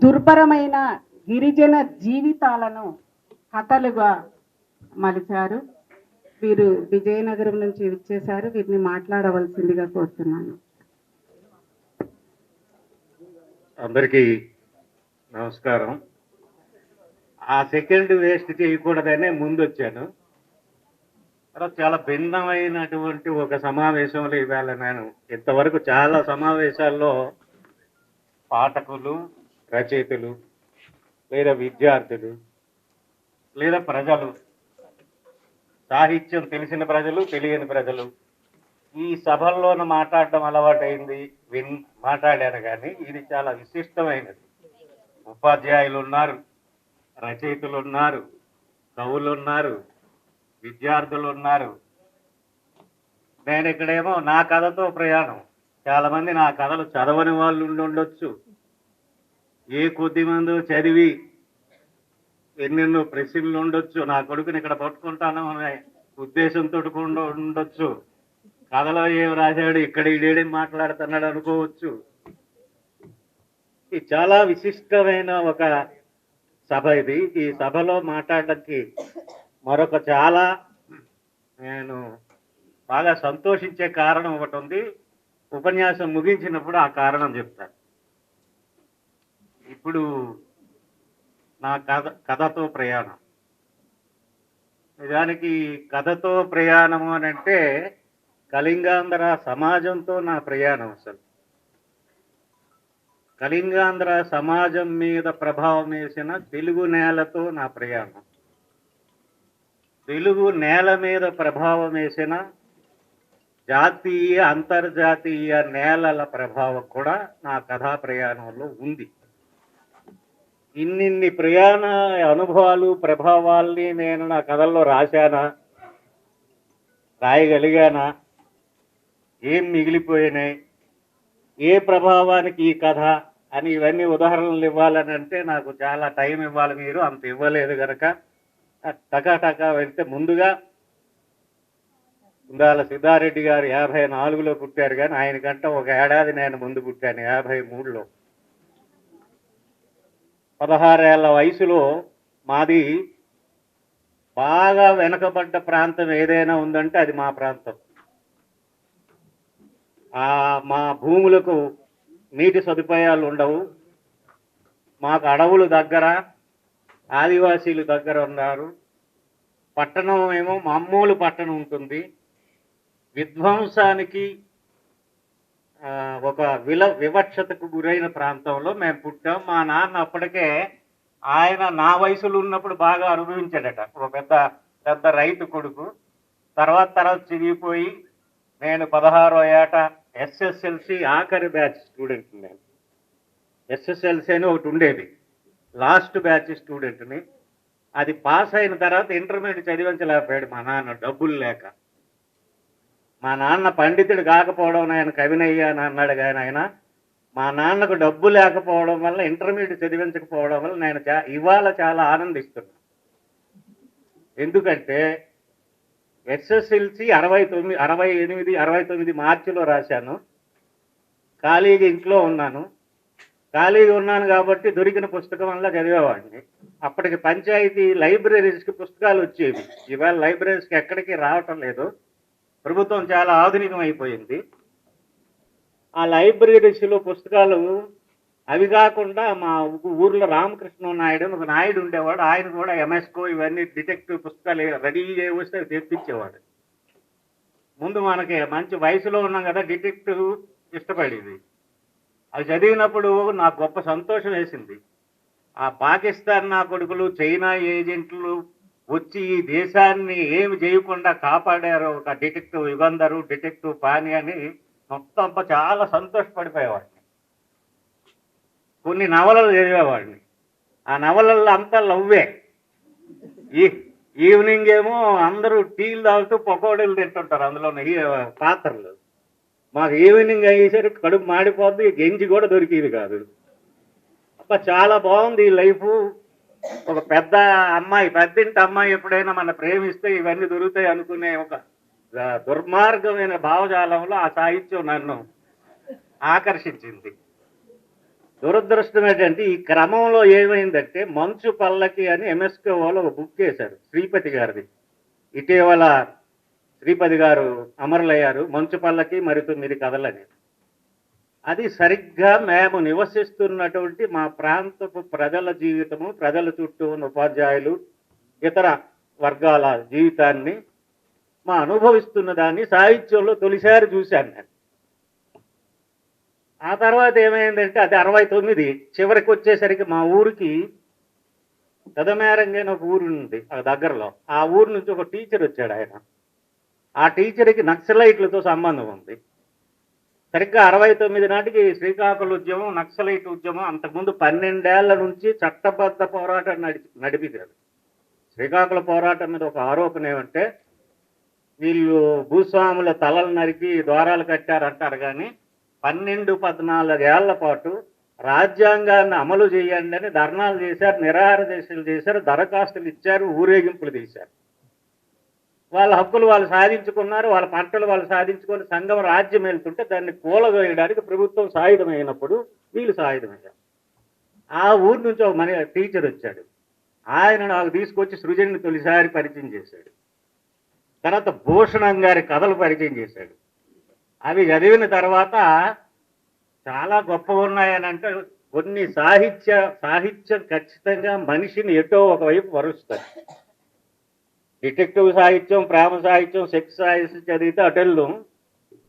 దుర్భరమైన గిరిజన జీవితాలను కథలుగా మలిచారు. వీరు విజయనగరం నుంచి విచ్చేశారు. వీరిని మాట్లాడవలసిందిగా కోరుతున్నాను. అందరికీ నమస్కారం. ఆ సెకండ్ వేస్ట్ చేయకూడదనే ముందు వచ్చాను. తర్వాత చాలా భిన్నమైనటువంటి ఒక సమావేశంలో ఇవాళ నేను ఇంతవరకు చాలా సమావేశాల్లో పాఠకులు, రచయితలు, లేదా విద్యార్థులు, లేదా ప్రజలు, సాహిత్యం తెలిసిన ప్రజలు, తెలియని ప్రజలు ఈ సభల్లోనూ మాట్లాడడం అలవాటైంది, మాట్లాడాను. కానీ ఇది చాలా విశిష్టమైనది. ఉపాధ్యాయులు ఉన్నారు, రచయితలు ఉన్నారు, కవులు ఉన్నారు, విద్యార్థులు ఉన్నారు. నేను ఇక్కడేమో నా కథతో ప్రయాణం. చాలా మంది నా కథలు చదవని వాళ్ళు ఉండొచ్చు, ఏ కొద్ది మంది చదివి ఎన్నెన్నో ప్రశ్నలు ఉండొచ్చు. నా కొడుకుని ఇక్కడ పట్టుకుంటాను అనే ఉద్దేశంతో కూడా ఉండొచ్చు. కథలో ఏం రాశాడు, ఇక్కడ ఇడేం మాట్లాడుతున్నాడు అనుకోవచ్చు. ఇది చాలా విశిష్టమైన ఒక సభ ఇది. ఈ సభలో మాట్లాడడానికి మరొక చాలా నేను బాగా సంతోషించే కారణం ఒకటి ఉంది. ఉపన్యాసం ముగించినప్పుడు ఆ కారణం చెప్తాను. ఇప్పుడు నా కథతో ప్రయాణం. నిజానికి కథతో ప్రయాణము అని అంటే కళింగాంధ్ర సమాజంతో నా ప్రయాణం. అసలు కళింగాంధ్ర సమాజం మీద ప్రభావం వేసిన తెలుగు నేలతో నా ప్రయాణం. తెలుగు నేల మీద ప్రభావం వేసిన జాతీయ, అంతర్జాతీయ నేలల ప్రభావం కూడా నా కథా ప్రయాణంలో ఉంది. ఇన్నిన్ని ప్రయాణ అనుభవాలు, ప్రభావాల్ని నేను నా కథల్లో రాశానా, రాయగలిగానా, ఏం మిగిలిపోయినాయి, ఏ ప్రభావానికి ఈ కథ అని ఇవన్నీ ఉదాహరణలు ఇవ్వాలని అంటే నాకు చాలా టైం ఇవ్వాలి. మీరు అంత ఇవ్వలేదు కనుక టకా వెళ్తే ముందుగా ఉందాల సిద్ధారెడ్డి గారు 54లో పుట్టారు. కానీ ఆయనకంటే ఒక ఏడాది నేను ముందు పుట్టాను, 53లో. 16 ఏళ్ల వయసులో మాది బాగా వెనకబడ్డ ప్రాంతం ఏదైనా ఉందంటే అది మా ప్రాంతం. మా భూములకు నీటి సదుపాయాలు ఉండవు. మాకు అడవులు దగ్గర, ఆదివాసీలు దగ్గర ఉన్నారు. పట్టణం ఏమో మామూలు పట్టణం ఉంటుంది. విధ్వంసానికి ఒక వివక్షతకు గురైన ప్రాంతంలో మేము పుట్టాం. మా నాన్న అప్పటికే ఆయన నా వయసులో ఉన్నప్పుడు బాగా అనుభవించాడట. ఒక పెద్ద రైతు కొడుకు. తర్వాత చిరిగిపోయి నేను 16వ ఏట ఎస్ఎస్ఎల్సి ఆఖరి బ్యాచ్ స్టూడెంట్. నేను ఎస్ఎస్ఎల్సి అని ఒకటి ఉండేది, లాస్ట్ బ్యాచ్ స్టూడెంట్ని. అది పాస్ అయిన తర్వాత ఇంటర్మీడియట్ చదివించలేకపోయాడు మా నాన్న, డబ్బులు లేక. మా నాన్న పండితుడు కాకపోవడం ఆయన కవినయ్య అని అన్నాడు. కానీ ఆయన మా నాన్నకు డబ్బు లేకపోవడం వల్ల, ఇంటర్మీడియట్ చదివించకపోవడం వల్ల నేను ఇవాళ చాలా ఆనందిస్తున్నాను. ఎందుకంటే ఎస్ఎస్ఎల్సి 68, 69 మార్చిలో రాశాను. ఖాళీగా ఇంట్లో ఉన్నాను. ఖాళీగా ఉన్నాను కాబట్టి దొరికిన పుస్తకం వల్ల చదివేవాడిని. అప్పటికి పంచాయతీ లైబ్రరీస్కి పుస్తకాలు వచ్చేవి. ఇవాళ లైబ్రరీస్కి ఎక్కడికి రావటం లేదు. ప్రభుత్వం చాలా ఆధునికం అయిపోయింది. ఆ లైబ్రరీస్లో పుస్తకాలు అవి కాకుండా మా ఊర్లో రామకృష్ణ నాయుడు అని ఒక నాయుడు ఉండేవాడు. ఆయన కూడా ఎంఎస్కో ఇవన్నీ డిటెక్టివ్ పుస్తకాలు రెడీ వస్తే తెప్పించేవాడు. ముందు మనకి మంచి వయసులో ఉన్నాం కదా, డిటెక్టివ్ ఇష్టపడేది. అవి చదివినప్పుడు నాకు గొప్ప సంతోషం వేసింది. ఆ పాకిస్తాన్ నా కొడుకులు, చైనా ఏజెంట్లు వచ్చి ఈ దేశాన్ని ఏమి చేయకుండా కాపాడారు. ఒక డిటెక్టివ్ యుగంధరు, డిటెక్టివ్ పాని అని మొత్తం చాలా సంతోషపడిపోయేవాడిని. కొన్ని నవలలు చదివేవాడిని. ఆ నవలల్లో అంతా లవ్వే. ఈవినింగ్ ఏమో అందరూ టీలు తాగుతూ పకోడీలు తింటుంటారు అందులో పాత్రలు. మాకు ఈవినింగ్ అయ్యేసరికి కడుపు మాడిపోద్ది, గెంజి కూడా దొరికేది కాదు. చాలా బాగుంది ఈ లైఫ్. ఒక పెద్ద అమ్మాయి, పెద్దింటి అమ్మాయి ఎప్పుడైనా మన ప్రేమిస్తే ఇవన్నీ దొరుకుతాయి అనుకునే ఒక దుర్మార్గమైన భావజాలంలో ఆ సాహిత్యం నన్ను ఆకర్షించింది. దురదృష్టం ఏంటంటే ఈ క్రమంలో ఏమైందంటే మంచు పల్లకి అని ఎంఎస్కే వాళ్ళు ఒక బుక్ చేశారు శ్రీపతి గారిది. ఇటీవల శ్రీపతి గారు అమరులయ్యారు. మంచు పల్లకి మరి 9 కథలని. అది సరిగ్గా మేము నివసిస్తున్నటువంటి మా ప్రాంతపు ప్రజల జీవితము, ప్రజల చుట్టూ ఉన్న ఉపాధ్యాయులు, ఇతర వర్గాల జీవితాన్ని మా అనుభవిస్తున్న దాన్ని సాహిత్యంలో తొలిసారి చూశాను నేను. ఆ తర్వాత ఏమైందంటే అది 69 చివరికి వచ్చేసరికి మా ఊరికి పెదమేరంగి అని ఒక ఊరు ఉంది ఆ దగ్గరలో. ఆ ఊరు నుంచి ఒక టీచర్ వచ్చాడు. ఆయన ఆ టీచర్కి నక్సలైట్లతో సంబంధం ఉంది. సరిగ్గా 69 నాటికి శ్రీకాకుళం ఉద్యమం, నక్సలైట్ ఉద్యమం అంతకుముందు 12 ఏళ్ల నుంచి చట్టబద్ధ పోరాటం నడిపించారు. శ్రీకాకుళం పోరాటం మీద ఒక ఆరోపణ ఏమంటే వీళ్ళు భూస్వాముల తలలు నరికి ద్వారాలు కట్టారంటారు, కానీ 12-14 ఏళ్ల పాటు రాజ్యాంగాన్ని అమలు చేయండి అని ధర్నాలు చేశారు, నిరాహార దీక్షలు చేశారు, దరఖాస్తులు ఇచ్చారు, ఊరేగింపులు తీశారు. వాళ్ళ హక్కులు వాళ్ళు సాధించుకున్నారు, వాళ్ళ పంటలు వాళ్ళు సాధించుకొని సంఘం రాజ్యం వెళ్తుంటే దాన్ని కూలవేయడానికి ప్రభుత్వం సాయుధమైనప్పుడు వీళ్ళు సాయుధమయ్యారు. ఆ ఊరి నుంచి ఒక టీచర్ వచ్చాడు. ఆయన నాకు తీసుకొచ్చి సృజన్ని తొలిసారి పరిచయం చేశాడు. తర్వాత భూషణం గారి కథలు పరిచయం చేశాడు. అవి చదివిన తర్వాత చాలా గొప్పగా ఉన్నాయని అంటే కొన్ని సాహిత్యం ఖచ్చితంగా మనిషిని ఎటో ఒకవైపు వరుస్తుంది. డిటెక్టివ్ సాహిత్యం, ప్రేమ సాహిత్యం, సెక్స్ సాహిత్యం చదివితే అటెళ్ళు,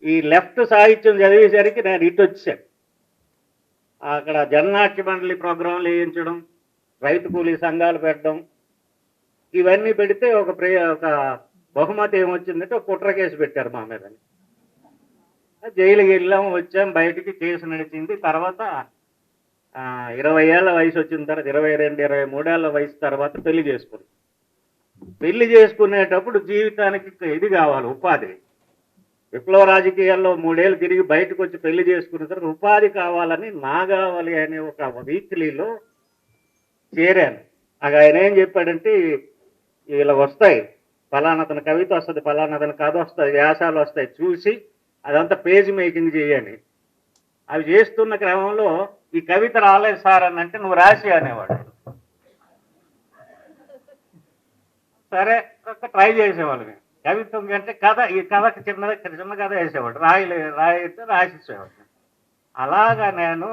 ఈ లెఫ్ట్ సాహిత్యం చదివేసరికి నేను ఇటు వచ్చాను. అక్కడ జననాట్య మండలి ప్రోగ్రాంలు వేయించడం, రైతు కూలీ సంఘాలు పెట్టడం, ఇవన్నీ పెడితే ఒక బహుమతి ఏమొచ్చిందంటే ఒక కుట్ర కేసు పెట్టారు మా మీద. జైలుకి వెళ్ళాము, వచ్చాం, బయటికి కేసు నడిచింది. తర్వాత 20 ఏళ్ల వయసు వచ్చిన తర్వాత 22-23 ఏళ్ల వయసు తర్వాత పెళ్లి చేసుకున్నాం. పెళ్లి చేసుకునేటప్పుడు జీవితానికి ఇది కావాలి, ఉపాధి. విప్లవ రాజకీయాల్లో 3 ఏళ్ళు తిరిగి బయటకు వచ్చి పెళ్లి చేసుకున్న తర్వాత ఉపాధి కావాలని నాగావళి అనే ఒక వీక్లీలో చేరాను. ఆయన ఏం చెప్పాడంటే ఇలా వస్తాయి, ఫలానాతన కవిత వస్తుంది, ఫలానాతన కథ వస్తుంది, వ్యాసాలు వస్తాయి, చూసి అదంతా పేజ్ మేకింగ్ చేయండి. అవి చేస్తున్న క్రమంలో ఈ కవిత రాలేదు సార్ అని అంటే నువ్వు రాసి అనేవాడు. సరే ట్రై చేసేవాళ్ళు. కవిత్వం కంటే కథ, ఈ కథకి చిన్న కథ వేసేవాడు, రాయితే రాసిచ్చేవాడు. అలాగా నేను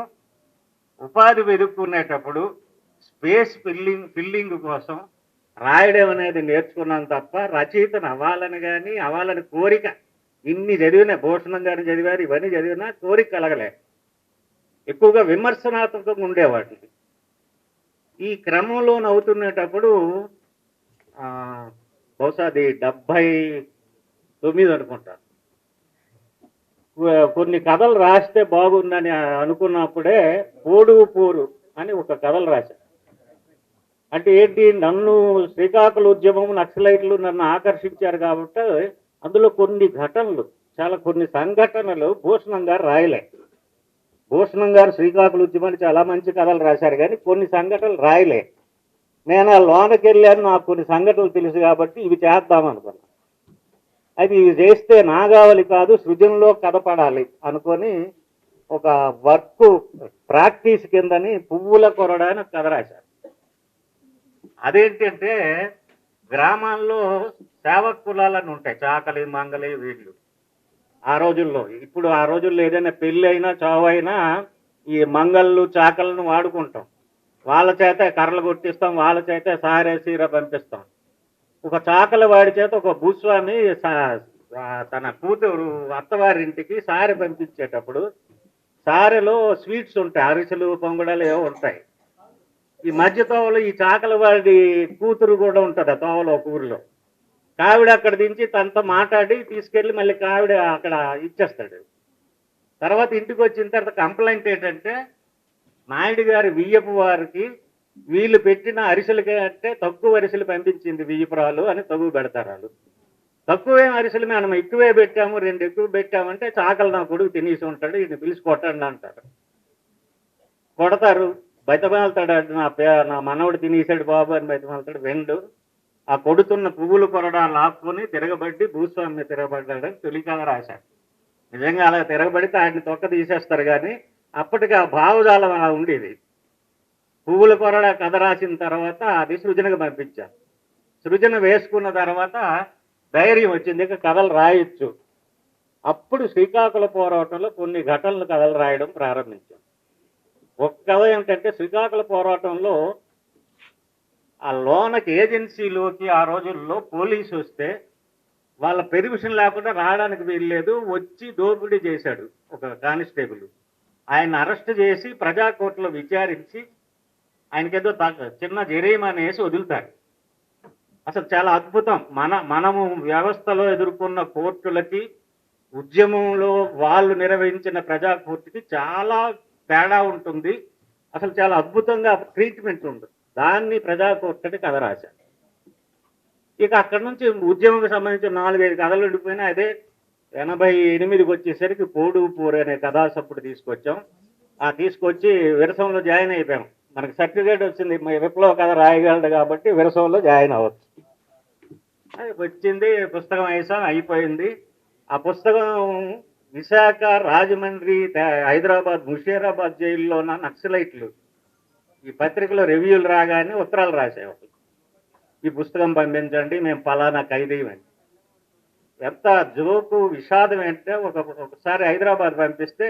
ఉపాధి వెతుక్కునేటప్పుడు స్పేస్ ఫిల్లింగ్ కోసం రాయడం అనేది నేర్చుకున్నాను తప్ప రచయితను అవ్వాలని కోరిక ఇన్ని చదివినా, భూషణం గారిని చదివారు, ఇవన్నీ చదివినా కోరిక కలగలే. ఎక్కువగా విమర్శనాత్మకంగా ఉండేవాటిని. ఈ క్రమంలో అవుతున్నప్పుడు బహుశా అది 79 అనుకుంటాను. కొన్ని కథలు రాస్తే బాగుందని అనుకున్నప్పుడే పోరు అని ఒక కథలు రాశాను. అంటే ఏంటి, నన్ను శ్రీకాకుళం ఉద్యమం, నక్సలైట్లు నన్ను ఆకర్షించారు కాబట్టి అందులో కొన్ని సంఘటనలు భూషణం గారు రాయలే. భూషణం గారు శ్రీకాకుళం ఉద్యమాన్ని చాలా మంచి కథలు రాశారు, కానీ కొన్ని సంఘటనలు రాయలే. నేను ఆ లోనకి వెళ్ళాను, నాకు కొన్ని సంఘటనలు తెలుసు కాబట్టి ఇవి చేద్దామనుకున్నాను. అది ఇవి చేస్తే నాగావళి కాదు, సృజనలో కథ పడాలి అనుకొని ఒక వర్క్ ప్రాక్టీస్ కిందని పువ్వుల కొరడాని కథ రాశారు. అదేంటంటే గ్రామాల్లో సేవక కులాలని ఉంటాయి, చాకలి, మంగలి, వీళ్ళు. ఆ రోజుల్లో, ఇప్పుడు ఆ రోజుల్లో ఏదైనా పెళ్ళి అయినా చావు అయినా ఈ మంగళ్ళు, చాకలను వాడుకుంటాం. వాళ్ళ చేత కర్రలు కొట్టిస్తాం, వాళ్ళ చేత సారే సీర పంపిస్తాం. ఒక చాకల వాడి చేత ఒక భూస్వామి తన కూతురు అత్తవారింటికి సారె పంపించేటప్పుడు సారెలో స్వీట్స్ ఉంటాయి, అరిసెలు, పొంగడాలు ఏవో ఉంటాయి. ఈ మధ్య తోవలో ఈ చాకల వాడి కూతురు కూడా ఉంటుంది ఆ తోవలో ఒక ఊరిలో. కావిడ అక్కడ దించి తనతో మాట్లాడి తీసుకెళ్ళి మళ్ళీ కావిడ అక్కడ ఇచ్చేస్తాడు. తర్వాత ఇంటికి వచ్చిన తర్వాత కంప్లైంట్ ఏంటంటే నాయుడు గారి వియ్యపు వారికి వీళ్ళు పెట్టిన అరిసెలకి అంటే తక్కువ అరిసెలు పంపించింది వియ్యపురాలు అని తగువ పెడతారు. వాళ్ళు తక్కువేం అరిసెలు మనం ఎక్కువే పెట్టాము, 2 ఎక్కువ పెట్టామంటే చాకలు నా కొడుకు తినేసి ఉంటాడు, ఈయన పిలిచి కొట్టండి అంటారు. కొడతారు, బయటమాలుతాడు. నా మనవడు తినేసాడు బాబు అని బయటమాలుతాడు. వెండు ఆ కొడుతున్న పువ్వులు కొరడా లాక్కొని తిరగబడి భూస్వామిని తిరగబడ్డాడని తొలికగా రాశాడు. నిజంగా అలా తిరగబడితే ఆయన్ని తొక్క తీసేస్తారు, కానీ అప్పటికి ఆ భావజాలం అలా ఉండేది. పువ్వుల కొరడ కథ రాసిన తర్వాత అది సృజనకు పంపించాను. సృజన వేసుకున్న తర్వాత ధైర్యం వచ్చింది, ఇక కథలు రాయొచ్చు. అప్పుడు శ్రీకాకుళ పోరాటంలో కొన్ని ఘటనలు కథలు రాయడం ప్రారంభించాను. ఒక కథ ఏమిటంటే, శ్రీకాకుళ పోరాటంలో ఆ లోనకి ఏజెన్సీలోకి ఆ రోజుల్లో పోలీసు వస్తే వాళ్ళ పెర్మిషన్ లేకుండా రావడానికి వీల్లేదు, వచ్చి దోపిడీ చేశాడు ఒక కానిస్టేబుల్. ఆయన అరెస్ట్ చేసి ప్రజా కోర్టులో విచారించి ఆయనకేదో చిన్న జరిమానా వేసి వదులుతారు. అసలు చాలా అద్భుతం. మనము వ్యవస్థలో ఎదుర్కొన్న కోర్టులకి, ఉద్యమంలో వాళ్ళు నిర్వహించిన ప్రజా కోర్టుకి చాలా తేడా ఉంటుంది. అసలు చాలా అద్భుతంగా ట్రీట్మెంట్ ఉంటుంది. దాన్ని ప్రజా కోర్టుని కథ రాశాను. ఇక అక్కడి నుంచి ఉద్యమంకి సంబంధించిన 4-5 కథలు ఉండిపోయినా అదే 88కి వచ్చేసరికి పోడు పూర్ అనే కథాసప్పుడు తీసుకొచ్చాం. తీసుకొచ్చి విరసంలో జాయిన్ అయిపోయాం. మనకి సర్టిఫికేట్ వచ్చింది, విప్లవ కథ రాయగలడు కాబట్టి విరసంలో జాయిన్ అవ్వచ్చు. వచ్చింది, పుస్తకం వేసాం, అయిపోయింది. ఆ పుస్తకం విశాఖ, రాజమండ్రి, హైదరాబాద్, ముషీరాబాద్ జైల్లో ఉన్న నక్సలైట్లు ఈ పత్రికలో రివ్యూలు రాగానే ఉత్తరాలు రాసేవాళ్ళు, ఈ పుస్తకం పంపించండి, మేము పలానా ఖైదీమని. ఎంత జోకు విషాదం అంటే, ఒకసారి హైదరాబాద్ పంపిస్తే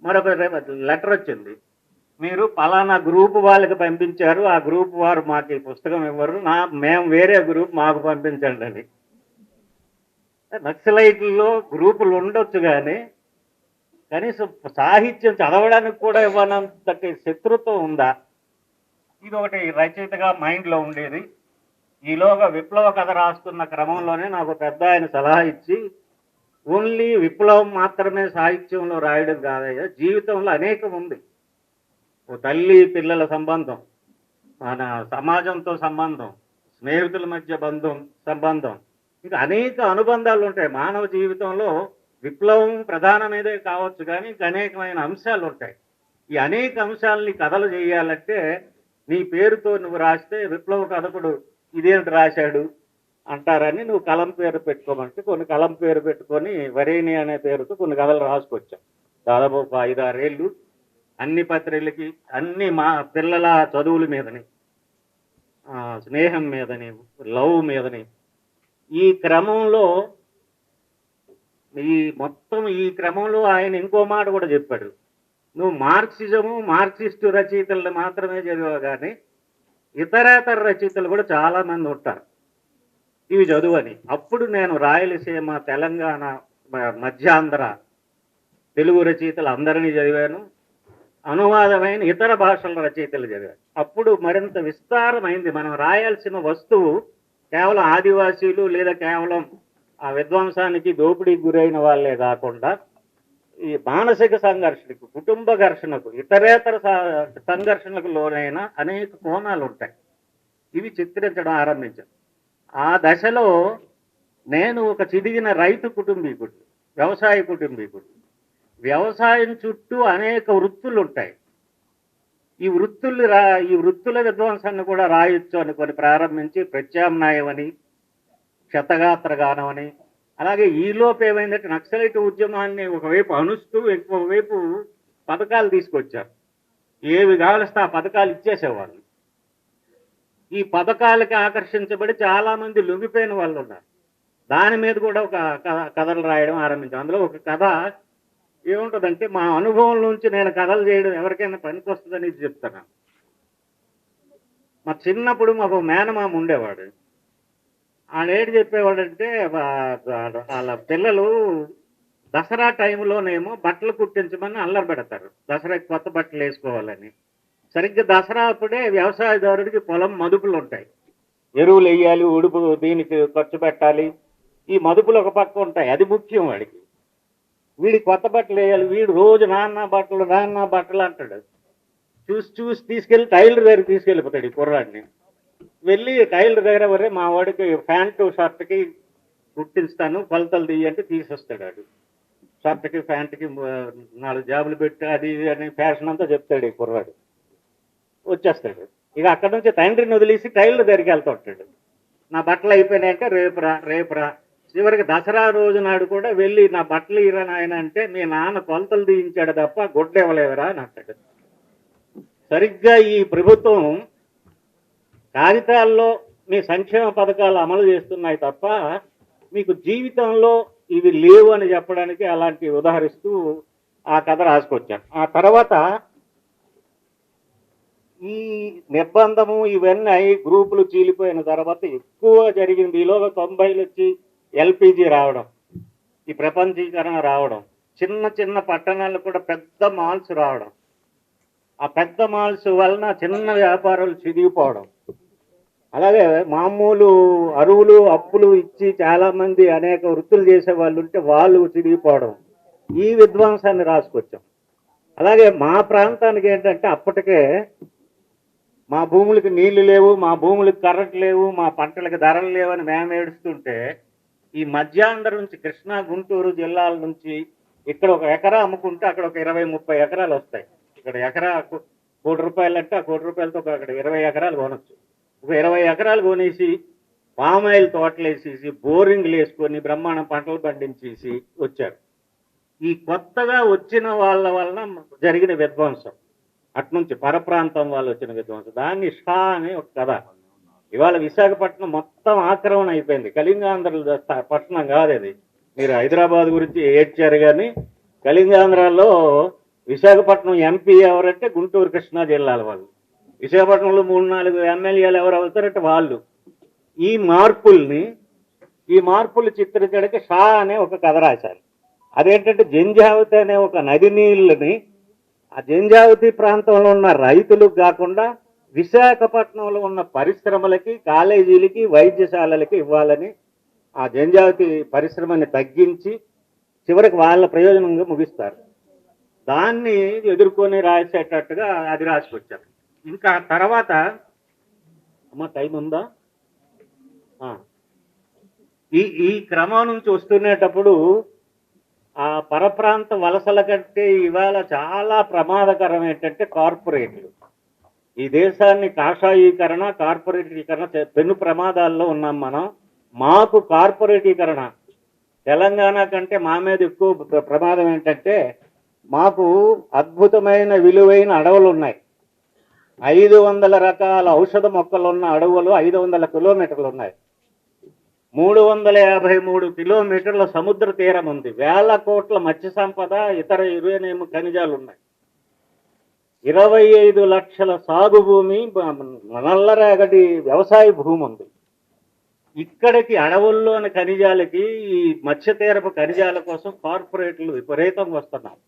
మరొక లెటర్ వచ్చింది, మీరు పలానా గ్రూప్ వాళ్ళకి పంపించారు, ఆ గ్రూప్ వారు మాకు ఈ పుస్తకం ఇవ్వరు, మేము వేరే గ్రూప్ మాకు పంపించండి అని. నక్సలైట్లలో గ్రూపులు ఉండొచ్చు కానీ కనీసం సాహిత్యం చదవడానికి కూడా ఇవ్వనంత శత్రుత్వం ఉందా? ఇది ఒకటి రచయితగా మైండ్లో ఉండేది. ఈలోగా విప్లవ కథ రాస్తున్న క్రమంలోనే నాకు పెద్ద ఆయన సలహా ఇచ్చి, ఓన్లీ విప్లవం మాత్రమే సాహిత్యంలో రాయడం కాదయ్యా, జీవితంలో అనేకం ఉంది. ఓ తల్లి పిల్లల సంబంధం, మన సమాజంతో సంబంధం, స్నేహితుల మధ్య సంబంధం, ఇంకా అనేక అనుబంధాలు ఉంటాయి మానవ జీవితంలో. విప్లవం ప్రధానమైనదే కావచ్చు కానీ ఇంకా అనేకమైన అంశాలు ఉంటాయి. ఈ అనేక అంశాలని కథలు చేయాలంటే నీ పేరుతో నువ్వు రాస్తే విప్లవ కథకుడు ఇదేంటి రాశాడు అంటారని నువ్వు కలం పేరు పెట్టుకోమంటే కొన్ని కలం పేరు పెట్టుకొని వరేణి అనే పేరుతో కొన్ని కథలు రాసుకొచ్చాం. దాదాపు ఒక 5-6 ఏళ్ళు అన్ని పత్రికలకి, అన్ని మా పిల్లల చదువుల మీదని, స్నేహం మీదని, లవ్ మీదని. ఈ క్రమంలో ఆయన ఇంకో మాట కూడా చెప్పాడు, నువ్వు మార్క్సిస్టు రచయితలను మాత్రమే చదివావు కానీ ఇతరేతర రచయితలు కూడా చాలామంది ఉంటారు, ఇవి చదువని. అప్పుడు నేను రాయలసీమ, తెలంగాణ, మధ్యాంధ్ర తెలుగు రచయితలు అందరినీ చదివాను, అనువాదమైన ఇతర భాషల రచయితలు చదివాను. అప్పుడు మరింత విస్తారమైంది. మనం రాయాల్సిన వస్తువు కేవలం ఆదివాసీలు లేదా కేవలం ఆ విధ్వంసానికి దోపిడీకి గురైన వాళ్ళే కాకుండా ఈ మానసిక సంఘర్షణకు, కుటుంబ ఘర్షణకు, ఇతరేతర సంఘర్షణకు లోనైన అనేక కోణాలు ఉంటాయి. ఇవి చిత్రించడం ఆరంభించాను. ఆ దశలో నేను ఒక చిదిగిన రైతు కుటుంబీకుడు, వ్యవసాయ కుటుంబీకుడు. వ్యవసాయం చుట్టూ అనేక వృత్తులు ఉంటాయి. ఈ వృత్తుల విధ్వంసాన్ని కూడా రాయొచ్చు అనుకొని ప్రారంభించి ప్రత్యామ్నాయం అని, క్షతగాత్రగానం అని, అలాగే ఈలోపు ఏమైందంటే నక్సలైట్ ఉద్యమాన్ని ఒకవైపు అనుస్తూ ఇంకొకవైపు పథకాలు తీసుకొచ్చారు. ఏవి కావలిస్తే ఆ పథకాలు ఇచ్చేసేవాళ్ళు. ఈ పథకాలకి ఆకర్షించబడి చాలామంది లొంగిపోయిన వాళ్ళు ఉన్నారు. దాని మీద కూడా ఒక కథలు రాయడం ఆరంభించాం. అందులో ఒక కథ ఏముంటుందంటే, మా అనుభవం నుంచి నేను కథలు చేయడం ఎవరికైనా పనికొస్తుందని చెప్తాను. మా చిన్నప్పుడు మాకు మేనమామ ఉండేవాడు. ఆడేటి చెప్పేవాడంటే, వాళ్ళ పిల్లలు దసరా టైంలోనేమో బట్టలు కుట్టించమని అల్లరి పెడతారు, దసరాకి కొత్త బట్టలు వేసుకోవాలని. సరిగ్గా దసరా అప్పుడే వ్యవసాయదారుడికి పొలం మదుపులు ఉంటాయి, ఎరువులు వేయాలి, ఉడుపు దీనికి ఖర్చు పెట్టాలి. ఈ మదుపులు ఒక పక్క ఉంటాయి, అది ముఖ్యం వాడికి. వీడికి కొత్త బట్టలు వేయాలి, వీడు రోజు నాన్న బట్టలు అంటాడు. చూసి తీసుకెళ్ళి టైలర్ దగ్గర తీసుకెళ్ళిపోతాడు ఈ కుర్రాడిని. వెళ్ళి టైలర్ దగ్గర వరే మా వాడికి ప్యాంటు షర్ట్కి కుట్టిస్తాను, కొలతలు తీయంటే తీసేస్తాడు. వాడు షర్ట్కి ప్యాంట్కి 4 జాబులు పెట్టి అది అని ఫ్యాషన్ అంతా చెప్తాడు ఈ కుర్రాడు. వచ్చేస్తాడు. ఇక అక్కడ నుంచి తండ్రిని వదిలేసి టైలర్ దగ్గరికి వెళ్తుంటాడు. నా బట్టలు అయిపోయినాయంటే రేపురా చివరికి దసరా రోజు నాడు కూడా వెళ్ళి నా బట్టలు ఇరా నాయన అంటే మీ నాన్న కొలతలు తీయించాడు తప్ప గుడ్డ ఇవ్వలేవరా అని అంటాడు. సరిగ్గా ఈ ప్రభుత్వం కాగితాల్లో మీ సంక్షేమ పథకాలు అమలు చేస్తున్నాయి తప్ప మీకు జీవితంలో ఇవి లేవు అని చెప్పడానికి అలాంటి ఉదాహరిస్తూ ఆ కథ రాసుకొచ్చాను. ఆ తర్వాత ఈ నిర్బంధము ఇవన్నీ గ్రూపులు చీలిపోయిన తర్వాత ఎక్కువ జరిగింది. ఈలోగా 90లు వచ్చి ఎల్పిజి రావడం, ఈ ప్రపంచీకరణ రావడం, చిన్న చిన్న పట్టణాలు కూడా పెద్ద మాల్స్ రావడం, ఆ పెద్ద మాల్స్ వలన చిన్న వ్యాపారాలు చిదిగిపోవడం, అలాగే మామూలు అరువులు అప్పులు ఇచ్చి చాలామంది అనేక వృత్తులు చేసే వాళ్ళు ఉంటే వాళ్ళు చిరిగిపోవడం, ఈ విధ్వంసాన్ని రాసుకొచ్చాం. అలాగే మా ప్రాంతానికి ఏంటంటే అప్పటికే మా భూములకి నీళ్లు లేవు, మా భూములకి కరెంట్ లేవు, మా పంటలకు ధరలు లేవని మేము ఏడుస్తుంటే ఈ మధ్యాంధ్ర నుంచి కృష్ణా గుంటూరు జిల్లాల నుంచి ఇక్కడ ఒక ఎకరా అమ్ముకుంటే అక్కడ ఒక 20-30 ఎకరాలు వస్తాయి. ఇక్కడ ఎకరా ₹1 కోటి అంటే ఆ ₹1 కోటితో అక్కడ 20 ఎకరాలు కొనొచ్చు. ఒక 20 ఎకరాలు కొనేసి పామాయిల్ తోటలు వేసేసి బోరింగ్లు వేసుకొని బ్రహ్మాండం పంటలు పండించేసి వచ్చారు. ఈ కొత్తగా వచ్చిన వాళ్ళ వలన జరిగిన విధ్వంసం, అట్నుంచి పరప్రాంతం వాళ్ళు వచ్చిన విధ్వంసం, దాన్ని షా అనే ఒక కథ. ఇవాళ విశాఖపట్నం మొత్తం ఆక్రమణ అయిపోయింది. కళింగాంధ్ర పట్టణం కాదు అది. మీరు హైదరాబాద్ గురించి ఏడ్చారు కానీ కళింగాంధ్రలో విశాఖపట్నం ఎంపీ ఎవరంటే గుంటూరు కృష్ణా జిల్లాల వాళ్ళు. విశాఖపట్నంలో 3-4 ఎమ్మెల్యేలు ఎవరు అవుతారంటే వాళ్ళు. ఈ మార్పులు చిత్రించడానికి షా అనే ఒక కథ రాశారు. అదేంటంటే జంజావతి అనే ఒక నది నీళ్ళని ఆ జంజావతి ప్రాంతంలో ఉన్న రైతులకు కాకుండా విశాఖపట్నంలో ఉన్న పరిశ్రమలకి, కాలేజీలకి, వైద్యశాలలకి ఇవ్వాలని ఆ జంజావతి పరిశ్రమని తగ్గించి చివరికి వాళ్ళ ప్రయోజనంగా ముగిస్తారు. దాన్ని ఎదుర్కొని రాసేటట్టుగా అది రాసుకొచ్చారు. ఇంకా తర్వాత టైం ఉందా? ఈ క్రమం నుంచి వస్తునేటప్పుడు ఆ పరప్రాంత వలసల కంటే ఇవాళ చాలా ప్రమాదకరం ఏంటంటే కార్పొరేట్లు. ఈ దేశాన్ని కాషాయీకరణ, కార్పొరేటీకరణ పెను ప్రమాదాల్లో ఉన్నాం మనం. మాకు కార్పొరేటీకరణ తెలంగాణ కంటే మా మీద ఎక్కువ ప్రమాదం ఏంటంటే మాకు అద్భుతమైన విలువైన అడవులు ఉన్నాయి. 500 రకాల ఔషధ మొక్కలు ఉన్న అడవులు 500 కిలోమీటర్లు ఉన్నాయి. 353 కిలోమీటర్ల సముద్ర తీరం ఉంది. 1000 కోట్ల మత్స్య సంపద, ఇతర యురేనియం ఖనిజాలు ఉన్నాయి. 25 లక్షల సాగు భూమి, నల్లరేగడి వ్యవసాయ భూమి ఉంది. ఇక్కడికి అడవుల్లోని ఖనిజాలకి, ఈ మత్స్య తీరపు ఖనిజాల కోసం కార్పొరేట్లు విపరీతంగా వస్తున్నాయి.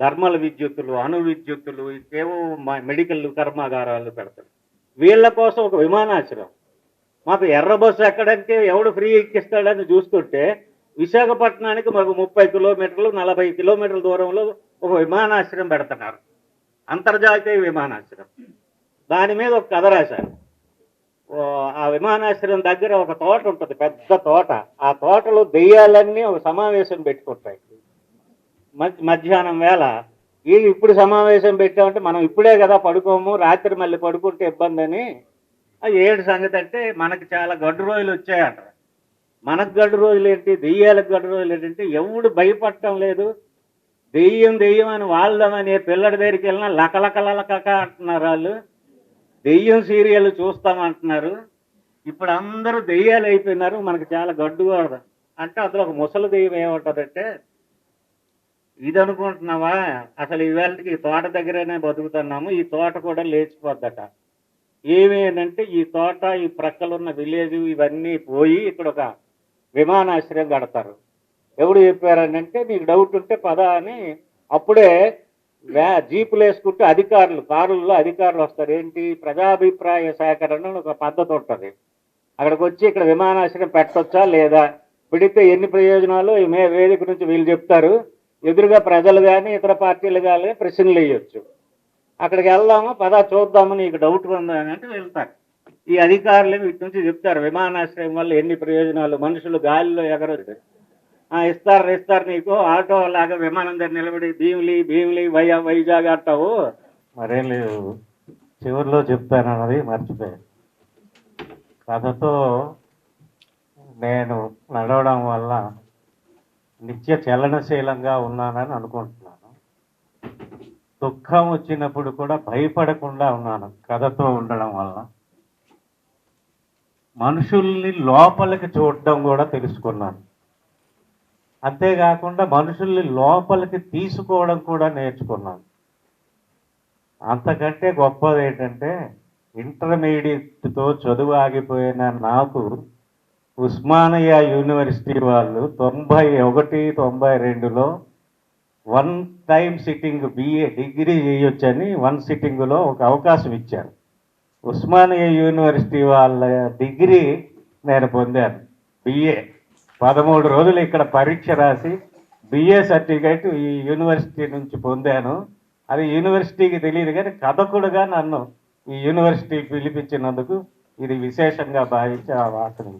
థర్మల్ విద్యుత్తులు, అణు విద్యుత్తులు, ఇంకేవో మెడికల్ కర్మాగారాలు పెడతారు. వీళ్ళ కోసం ఒక విమానాశ్రయం. మాకు ఎర్ర బస్సు ఎక్కడంటే ఎవడు ఫ్రీ ఎక్కిస్తాడని చూస్తుంటే విశాఖపట్నానికి మాకు 30 కిలోమీటర్లు 40 కిలోమీటర్ల దూరంలో ఒక విమానాశ్రయం పెడుతున్నారు, అంతర్జాతీయ విమానాశ్రయం. దాని మీద ఒక కథ రాశారు. ఆ విమానాశ్రయం దగ్గర ఒక తోట ఉంటుంది, పెద్ద తోట. ఆ తోటలో దెయ్యాలన్నీ ఒక సమావేశం పెట్టుకుంటాయి మధ్యాహ్నం వేళ. వీళ్ళు ఇప్పుడు సమావేశం పెట్టామంటే మనం ఇప్పుడే కదా పడుకోము, రాత్రి మళ్ళీ పడుకుంటే ఇబ్బంది అని. ఏడు సంగతి అంటే మనకి చాలా గడ్డు రోజులు వచ్చాయంట. మనకు గడ్డు రోజులు ఏంటి, దెయ్యాలకు గడ్డు రోజులు ఏంటంటే ఎవడు భయపడటం లేదు. దెయ్యం అని వాళ్ళమని పిల్లడి దగ్గరికి వెళ్ళినా లకలక అంటున్నారు వాళ్ళు. దెయ్యం సీరియల్ చూస్తామంటున్నారు. ఇప్పుడు అందరూ దెయ్యాలు అయిపోయినారు, మనకు చాలా గడ్డు కూడా. అంటే అందులో ఒక ముసలి దెయ్యం ఏముంటుందంటే, ఇది అనుకుంటున్నావా అసలు ఈవేళకి ఈ తోట దగ్గరనే బతుకుతున్నాము, ఈ తోట కూడా లేచిపోద్దట. ఏమి అంటే ఈ తోట, ఈ ప్రక్కలున్న విలేజ్ ఇవన్నీ పోయి ఇక్కడ ఒక విమానాశ్రయం కడతారు. ఎవడు చెప్పారనంటే నీకు డౌట్ ఉంటే పద అని. అప్పుడే జీపులు వేసుకుంటే కారుల్లో అధికారులు వస్తారు. ఏంటి, ప్రజాభిప్రాయ సేకరణ ఒక పద్ధతి ఉంటుంది. అక్కడికి వచ్చి ఇక్కడ విమానాశ్రయం పెట్టొచ్చా లేదా, పెడితే ఎన్ని ప్రయోజనాలు వేదిక నుంచి వీళ్ళు చెప్తారు. ఎదురుగా ప్రజలు కానీ ఇతర పార్టీలు కానీ ప్రశ్నలు వేయొచ్చు. అక్కడికి వెళ్దాము పద చూద్దాము, నీకు డౌట్ ఉందా అంటే వెళ్తారు. ఈ అధికారులు వీటి నుంచి చెప్తారు విమానాశ్రయం వల్ల ఎన్ని ప్రయోజనాలు. మనుషులు గాలిలో ఎగరొచ్చు, ఇస్తారు నీకు ఆటో లాగా విమానం దగ్గర నిలబడి భీమిలి వైజాగ్ అంటావు. మరేం లేదు, చివరిలో చెప్తాను అన్నది మర్చిపోయాను. కథతో నేను నడవడం వల్ల నిత్య చలనశీలంగా ఉన్నానని అనుకుంటున్నాను. దుఃఖం వచ్చినప్పుడు కూడా భయపడకుండా ఉన్నాను కథతో ఉండడం వల్ల. మనుషుల్ని లోపలికి చూడడం కూడా తెలుసుకున్నాను. అంతేకాకుండా మనుషుల్ని లోపలికి తీసుకోవడం కూడా నేర్చుకున్నాను. అంతకంటే గొప్పది ఏంటంటే ఇంటర్మీడియట్తో చదువు ఆగిపోయిన నాకు ఉస్మానియా యూనివర్సిటీ వాళ్ళు 91-92లో 1 టైం సిట్టింగ్ BA డిగ్రీ చేయొచ్చని 1 సిట్టింగ్లో ఒక అవకాశం ఇచ్చారు. ఉస్మానియా యూనివర్సిటీ వాళ్ళ డిగ్రీ నేను పొందాను. BA 13 రోజులు ఇక్కడ పరీక్ష రాసి BA సర్టిఫికేట్ ఈ యూనివర్సిటీ నుంచి పొందాను. అది యూనివర్సిటీకి తెలియదు కానీ కథకుడుగా నన్ను ఈ యూనివర్సిటీ పిలిపించినందుకు ఇది విశేషంగా భావించి ఆ వార్తను